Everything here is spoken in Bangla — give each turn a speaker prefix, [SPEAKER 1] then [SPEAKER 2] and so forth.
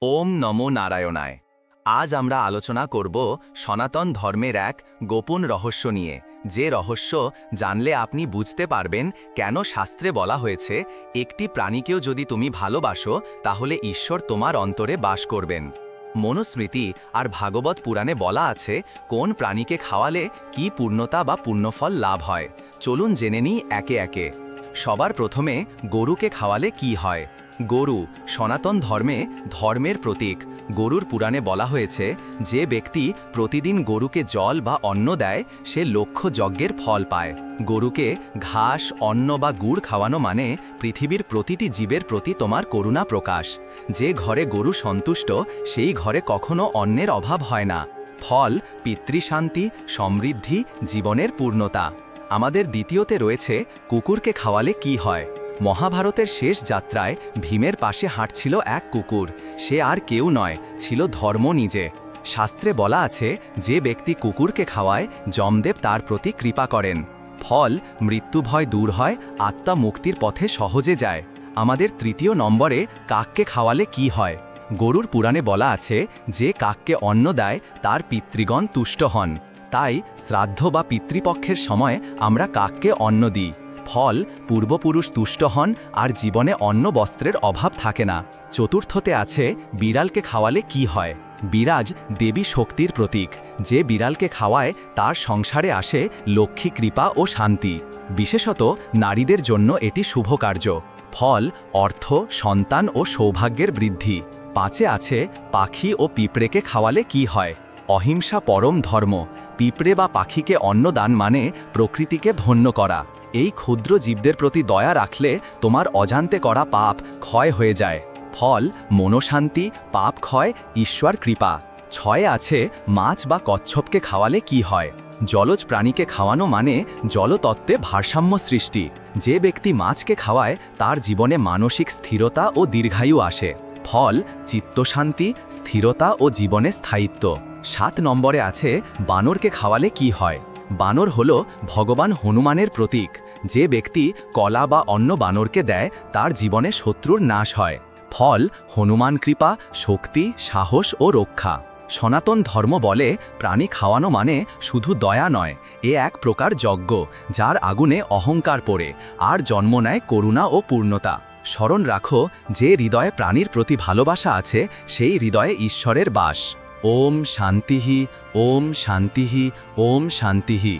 [SPEAKER 1] ওম নমো নারায়ণায়। আজ আমরা আলোচনা করব সনাতন ধর্মের এক গোপন রহস্য নিয়ে, যে রহস্য জানলে আপনি বুঝতে পারবেন কেন শাস্ত্রে বলা হয়েছে একটি প্রাণীকেও যদি তুমি ভালোবাসো তাহলে ঈশ্বর তোমার অন্তরে বাস করবেন। মনুস্মৃতি আর ভাগবত পুরাণে বলা আছে কোন প্রাণীকে খাওয়ালে কি পূর্ণতা বা পুণ্যফল লাভ হয়। চলুন জেনে নিই একে একে। সবার প্রথমে গরুকে খাওয়ালে কি হয়। গরু সনাতন ধর্মে ধর্মের প্রতীক। গরুর পুরাণে বলা হয়েছে যে ব্যক্তি প্রতিদিন গরুকে জল বা অন্ন দেয় সে লক্ষ যজ্ঞের ফল পায়। গরুকে ঘাস, অন্ন বা গুড় খাওয়ানো মানে পৃথিবীর প্রতিটি জীবের প্রতি তোমার করুণা প্রকাশ। যে ঘরে গরু সন্তুষ্ট সেই ঘরে কখনো অন্নের অভাব হয় না। ফল পিতৃশান্তি, সমৃদ্ধি, জীবনের পূর্ণতা। আমাদের দ্বিতীয়তে রয়েছে কুকুরকে খাওয়ালে কি হয়। মহাভারতের শেষ যাত্রায় ভীমের পাশে হাঁটছিল এক কুকুর। সে আর কেউ নয়, ছিল ধর্ম নিজে। শাস্ত্রে বলা আছে যে ব্যক্তি কুকুরকে খাওয়ায় যমদেব তার প্রতি কৃপা করেন। ফল মৃত্যু ভয় দূর হয়, আত্মা মুক্তির পথে সহজে যায়। আমাদের তৃতীয় নম্বরে কাককে খাওয়ালে কি হয়। গরুর পুরাণে বলা আছে যে কাককে অন্ন দেয় তার পিতৃগণ তুষ্ট হন। তাই শ্রাদ্ধ বা পিতৃপক্ষের সময় আমরা কাককে অন্ন দিই। ফল পূর্বপুরুষ তুষ্ট হন আর জীবনে অন্ন বস্ত্রের অভাব থাকে না। চতুর্থতে আছে বিড়ালকে খাওয়ালে কি হয়। বিরাজ দেবী শক্তির প্রতীক। যে বিড়ালকে খাওয়ায় তার সংসারে আসে লক্ষ্মী, কৃপা ও শান্তি। বিশেষত নারীদের জন্য এটি শুভ কার্য। ফল অর্থ, সন্তান ও সৌভাগ্যের বৃদ্ধি। পাঁচে আছে পাখি ও পিঁপড়েকে খাওয়ালে কি হয়। অহিংসা পরম ধর্ম। পিঁপড়ে বা পাখিকে অন্ন দান মানে প্রকৃতিকে ধন্য করা। এই ক্ষুদ্র জীবদের প্রতি দয়া রাখলে তোমার অজান্তে করা পাপ ক্ষয় হয়ে যায়। ফল মনোশান্তি, পাপ ক্ষয়, ঈশ্বর কৃপা। ছয়ে আছে মাছ বা কচ্ছপকে খাওয়ালে কি হয়। জলজ প্রাণীকে খাওয়ানো মানে জলতত্ত্বে ভারসাম্য সৃষ্টি। যে ব্যক্তি মাছকে খাওয়ায় তার জীবনে মানসিক স্থিরতা ও দীর্ঘায়ু আসে। ফল চিত্তশান্তি, স্থিরতা ও জীবনে স্থায়িত্ব। 7 নম্বরে আছে বানরকে খাওয়ালে কি হয়। বানর হল ভগবান হনুমানের প্রতীক। যে ব্যক্তি কলা বা অন্ন বানরকে দেয় তার জীবনে শত্রুর নাশ হয়। ফল হনুমান কৃপা, শক্তি, সাহস ও রক্ষা। সনাতন ধর্ম বলে প্রাণী খাওয়ানো মানে শুধু দয়া নয়, এ এক প্রকার যজ্ঞ, যার আগুনে অহংকার পড়ে আর জন্ম নেয় করুণা ও পূর্ণতা। স্মরণ রাখো, যে হৃদয়ে প্রাণীর প্রতি ভালোবাসা আছে সেই হৃদয়ে ঈশ্বরের বাস। ওম শান্তিহি, ওম শান্তিহি, ওম শান্তিহি।